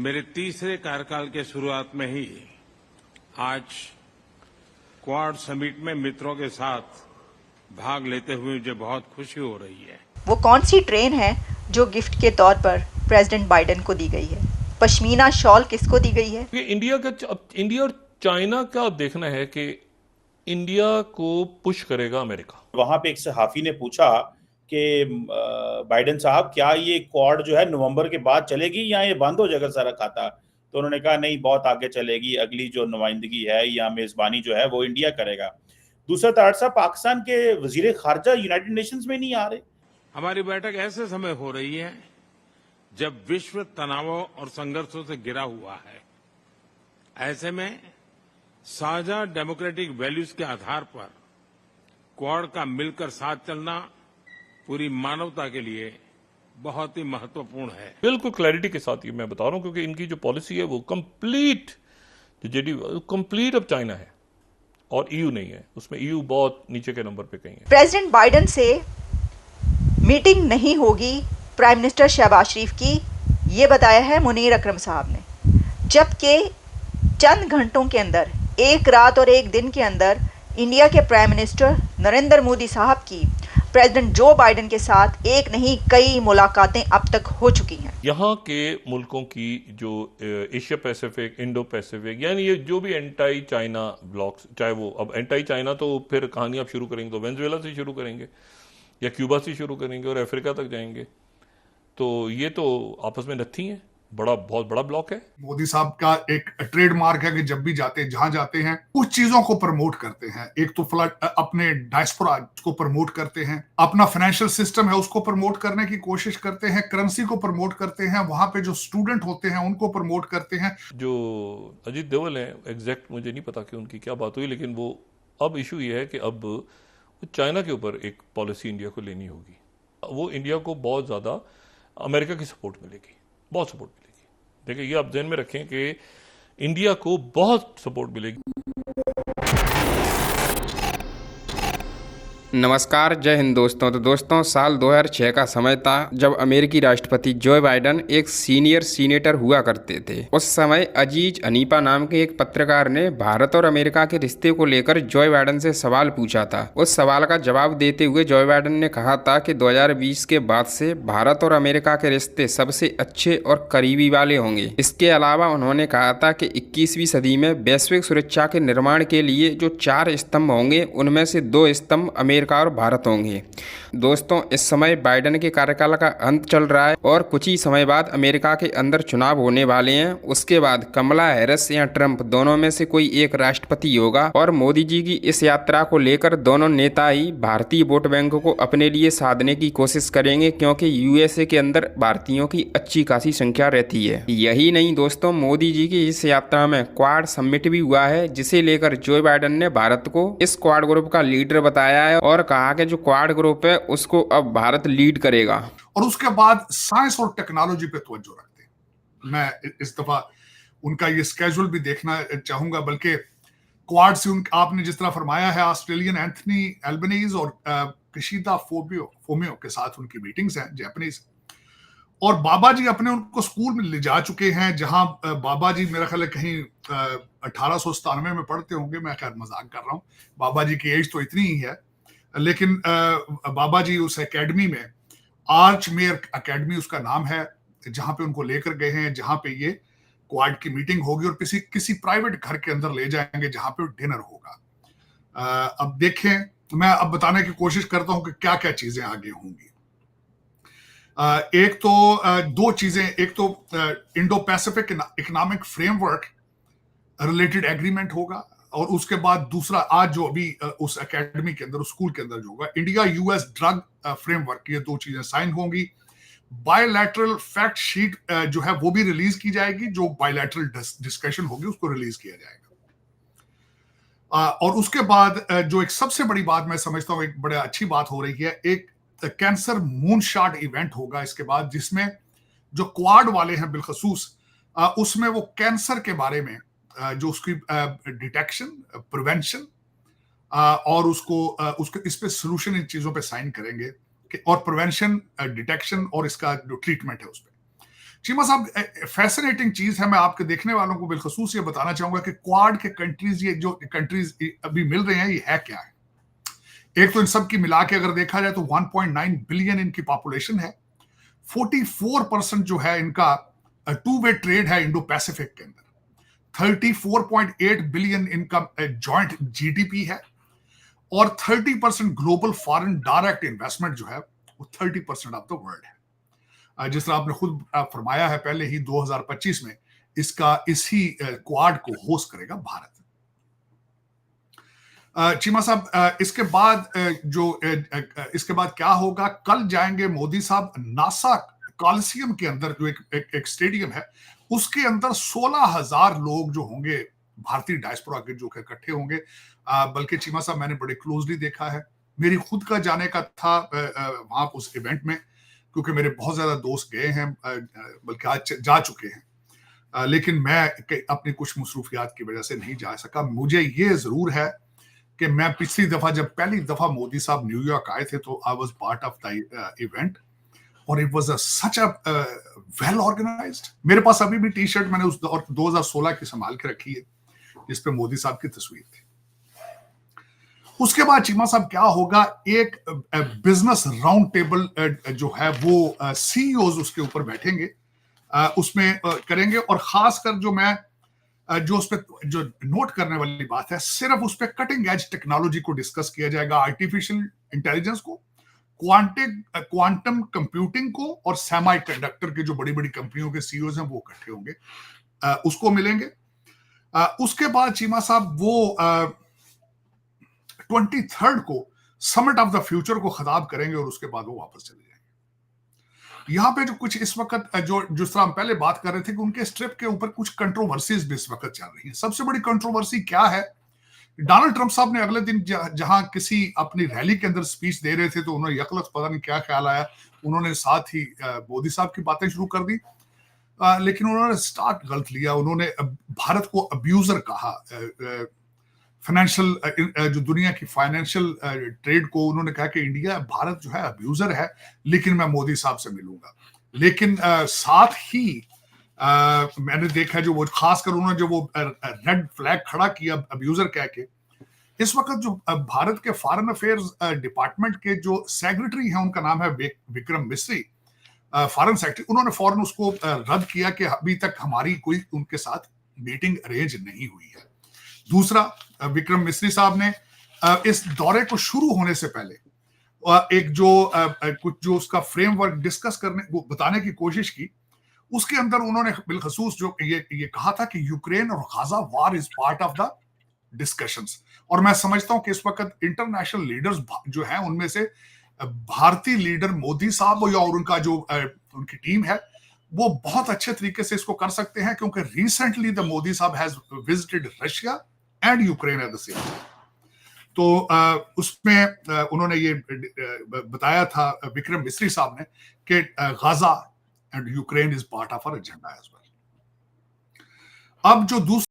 मेरे तीसरे कार्यकाल के शुरुआत में ही आज क्वाड समिट में मित्रों के साथ भाग लेते हुए मुझे बहुत खुशी हो रही है। वो कौन सी ट्रेन है जो गिफ्ट के तौर पर प्रेसिडेंट बाइडेन को दी गई है? पश्मीना शॉल किसको दी गई है? इंडिया और चाइना का देखना है कि इंडिया को पुश करेगा अमेरिका। वहां पे एक सहाफी ने पूछा कि बाइडेन साहब क्या ये क्वाड जो है नवंबर के बाद चलेगी या ये बंद हो जाएगा सारा खाता? तो उन्होंने कहा नहीं, बहुत आगे चलेगी, अगली जो नुमाइंदगी है या मेजबानी जो है वो इंडिया करेगा। दूसरा तार साहब, पाकिस्तान के वजीर खारजा यूनाइटेड नेशंस में नहीं आ रहे। हमारी बैठक ऐसे समय हो रही है जब विश्व तनावों और संघर्षों से घिरा हुआ है। ऐसे में साझा डेमोक्रेटिक वैल्यूज के आधार पर क्वाड का मिलकर साथ चलना पूरी मानवता के लिए बहुत ही महत्वपूर्ण है। बिल्कुल क्लैरिटी के साथ ये मैं बता रहा हूं, क्योंकि इनकी जो पॉलिसी है वो कंप्लीट अब चाइना है और ईयू नहीं है। उसमें ईयू बहुत नीचे के नंबर पे कहीं है। प्रेसिडेंट बाइडेन से मीटिंग नहीं होगी प्राइम मिनिस्टर शहबाज शरीफ की, ये बताया है मुनीर अकरम साहब ने, जबकि चंद घंटों के अंदर, एक रात और एक दिन के अंदर इंडिया के प्राइम मिनिस्टर नरेंद्र मोदी साहब की प्रेसिडेंट जो बाइडेन के साथ एक नहीं कई मुलाकातें अब तक हो चुकी हैं। यहाँ के मुल्कों की जो एशिया पैसिफिक, इंडो पैसिफिक, यानी ये जो भी एंटी चाइना ब्लॉक्स, चाहे वो अब एंटी चाइना तो फिर कहानी आप शुरू करेंगे तो वेनेजुएला से शुरू करेंगे या क्यूबा से शुरू करेंगे और अफ्रीका तक जाएंगे, तो ये तो आपस में नथी है। बहुत बड़ा ब्लॉक है। मोदी साहब का एक ट्रेडमार्क है कि जब भी जहां जाते हैं कुछ चीजों को प्रमोट करते हैं। एक तो अपने डायस्पोरा को प्रमोट करते हैं, अपना फाइनेंशियल सिस्टम है उसको प्रमोट करने की कोशिश करते हैं, करेंसी को प्रमोट करते हैं, वहां पे जो स्टूडेंट होते हैं उनको प्रमोट करते हैं। जो अजीत देवल है, एग्जैक्ट मुझे नहीं पता कि उनकी क्या बात हुई, लेकिन वो अब इशू ये है कि अब चाइना के ऊपर एक पॉलिसी इंडिया को लेनी होगी। वो इंडिया को बहुत ज्यादा अमेरिका की सपोर्ट मिलेगी, बहुत सपोर्ट मिलेगी। देखिए, ये आप ध्यान में रखें कि इंडिया को बहुत सपोर्ट मिलेगी। नमस्कार, जय हिंद दोस्तों। तो दोस्तों, साल 2006 का समय था जब अमेरिकी राष्ट्रपति जो बाइडेन एक सीनियर सीनेटर हुआ करते थे। उस समय अजीज हनीफा नाम के एक पत्रकार ने भारत और अमेरिका के रिश्ते को लेकर जो बाइडेन से सवाल पूछा था। उस सवाल का जवाब देते हुए जो बाइडेन ने कहा था कि 2020 के बाद से भारत और अमेरिका के रिश्ते सबसे अच्छे और करीबी वाले होंगे। इसके अलावा उन्होंने कहा था कि 21वीं सदी में वैश्विक सुरक्षा के निर्माण के लिए जो 4 स्तंभ होंगे उनमें से 2 स्तंभ अमेरिका और भारत होंगे। दोस्तों, इस समय बाइडेन के कार्यकाल का अंत चल रहा है और कुछ ही समय बाद अमेरिका के अंदर चुनाव होने वाले हैं। उसके बाद कमला हैरिस या ट्रंप दोनों में से कोई एक राष्ट्रपति होगा और मोदी जी की इस यात्रा को लेकर दोनों नेता ही भारतीय वोट बैंक को अपने लिए साधने की कोशिश करेंगे, क्योंकि यूएसए के अंदर भारतीयों की अच्छी खासी संख्या रहती है। यही नहीं दोस्तों, मोदी जी की इस यात्रा में क्वाड समिट भी हुआ है, जिसे लेकर जो बाइडेन ने भारत को इस क्वाड ग्रुप का लीडर बताया है और कहा कि जो क्वाड ग्रुप है उसको अब भारत लीड करेगा। और उसके बाद साइंस और टेक्नोलॉजी पे तवज्जो रखते हैं। मैं इस दफा उनका ये स्केड्यूल भी देखना चाहूंगा, बल्कि क्वाड से आपने जिस तरह फरमाया है, ऑस्ट्रेलियन एंथनी एल्बनीज और किशिदा फोमियो के साथ उनकी मीटिंग्स हैं, जापानीज। और बाबा जी अपने उनको स्कूल में ले जा चुके हैं, जहां बाबा जी मेरा ख्याल है कहीं 1897 में पढ़ते होंगे। मैं खैर मजाक कर रहा हूं, बाबा जी की एज तो इतनी ही है, लेकिन बाबा जी उस एकेडमी में, आर्च मेयर एकेडमी उसका नाम है, जहां पे उनको लेकर गए हैं, जहां पे ये क्वाड की मीटिंग होगी और किसी प्राइवेट घर के अंदर ले जाएंगे जहां पे डिनर होगा। अब देखें, मैं अब बताने की कोशिश करता हूं कि क्या क्या चीजें आगे होंगी। एक तो 2 चीजें, एक तो Indo Pacific economic framework related agreement होगा, और उसके बाद दूसरा आज जो अभी उस एकेडमी के अंदर, उस स्कूल के अंदर जो होगा, इंडिया यूएस ड्रग फ्रेमवर्क, ये 2 चीजें साइन होंगी। बायलैटरल फैक्ट शीट जो है वो भी रिलीज की जाएगी, जो बायलैटरल डिस्कशन होगी उसको रिलीज किया जाएगा। और उसके बाद जो एक सबसे बड़ी बात मैं समझता हूँ, एक बड़ा अच्छी बात हो रही है, एक कैंसर मूनशॉट इवेंट होगा इसके बाद, जिसमें जो क्वाड वाले हैं बिलखसूस, उसमें वो कैंसर के बारे में जो उसकी डिटेक्शन, प्रिवेंशन और उसको इस पे सोल्यूशन, इन चीजों पे साइन करेंगे और प्रिवेंशन, डिटेक्शन और इसका जो ट्रीटमेंट है उस पे। चीमा साहब, फैसिनेटिंग चीज है, मैं आपके देखने वालों को बिलखसूस ये बताना चाहूंगा कि क्वाड के कंट्रीज, ये जो कंट्रीज अभी मिल रहे हैं, ये है क्या है। एक तो इन सब की मिला के अगर देखा जाए तो 1.9 बिलियन इनकी पॉपुलेशन है। 44% जो है इनका टू वे ट्रेड है इंडो पैसिफिक के अंदर। 34.8 बिलियन इनका जॉइंट जीडीपी है, और 30% ग्लोबल फॉरेन डायरेक्ट इन्वेस्टमेंट जो है वो 30% ऑफ द वर्ल्ड है। जिस तरह आपने खुद फरमाया है पहले ही, 2025 में इसी क्वाड को होस्ट करेगा भारत। चीमा साहब, इसके बाद क्या होगा? कल जाएंगे मोदी साहब नासा कॉलिसियम के अंदर, जो एक स्टेडियम है, उसके अंदर 16,000 लोग जो होंगे भारतीय डायस्पोरा के, जो इकट्ठे होंगे। बल्कि चीमा साहब, मैंने बड़े क्लोजली देखा है, मेरी खुद का जाने का था वहां उस इवेंट में, क्योंकि मेरे बहुत ज्यादा दोस्त गए हैं, बल्कि आज जा चुके हैं, लेकिन मैं अपनी कुछ मसरूफियात की वजह से नहीं जा सका। मुझे ये जरूर है कि मैं पिछली दफा, जब पहली दफा मोदी साहब न्यूयॉर्क आए थे, तो I was part of the event, और it was such a well organised. मेरे पास अभी भी टी शर्ट मैंने उस 2016 की संभाल के रखी है, जिस पे मोदी साहब की तस्वीर थी। उसके बाद चीमा साहब क्या होगा? एक बिजनेस राउंड टेबल जो है वो सीईओज उसके ऊपर बैठेंगे, उसमें करेंगे, और खासकर जो उस पर जो नोट करने वाली बात है, सिर्फ उस पर कटिंग एज टेक्नोलॉजी को डिस्कस किया जाएगा, आर्टिफिशियल इंटेलिजेंस को, क्वांटम कंप्यूटिंग को, और सेमीकंडक्टर के जो बड़ी बड़ी कंपनियों के सीईओज हैं वो इकट्ठे होंगे, उसको मिलेंगे। उसके बाद चीमा साहब वो 23rd को समिट ऑफ द फ्यूचर को खिताब करेंगे, और उसके बाद वो वापस चले जाएंगे। यहाँ पे जो कुछ इस वक्त जिस तरह हम पहले बात कर रहे थे कि उनके इस ट्रिप के ऊपर कुछ कंट्रोवर्सीज भी इस वक्त चल रही हैं। सबसे बड़ी कंट्रोवर्सी क्या है? डोनाल्ड ट्रंप साहब ने अगले दिन जहां किसी अपनी रैली के अंदर स्पीच दे रहे थे, तो उन्होंने यकलख पता नहीं क्या ख्याल आया, उन्होंने साथ ही मोदी साहब की बातें शुरू कर दी, लेकिन उन्होंने स्टार्ट गलत लिया। उन्होंने भारत को अब्यूजर कहा, फाइनेंशियल जो दुनिया की फाइनेंशियल ट्रेड को उन्होंने कहा कि भारत जो है अब्यूजर है, लेकिन मैं मोदी साहब से मिलूंगा। लेकिन साथ ही मैंने देखा जो वो खासकर उन्होंने जो वो रेड फ्लैग खड़ा किया अब्यूजर कह के, इस वक्त जो भारत के फॉरेन अफेयर्स डिपार्टमेंट के जो सेक्रेटरी हैं, उनका नाम है विक्रम मिस्री, फॉरेन सेक्रेटरी, उन्होंने फौरन उसको रद्द किया कि अभी तक हमारी कोई उनके साथ मीटिंग अरेंज नहीं हुई है। दूसरा, विक्रम मिस्री साहब ने इस दौरे को शुरू होने से पहले एक जो उसका फ्रेमवर्क डिस्कस करने वो बताने की कोशिश की, उसके अंदर उन्होंने बिलखसूस जो ये कहा था कि यूक्रेन और Gaza war is part of the discussions. और मैं समझता हूं कि इस वक्त इंटरनेशनल लीडर्स जो हैं, उनमें से भारतीय लीडर मोदी साहब और उनका जो उनकी टीम है, वो बहुत अच्छे तरीके से इसको कर सकते हैं, क्योंकि रिसेंटली द मोदी साहब has visited Russia and Ukraine at the same time. तो उसमें उन्होंने ये बताया था विक्रम मिस्री साहब ने कि Gaza and Ukraine is part of our agenda as well. अब जो दूसरा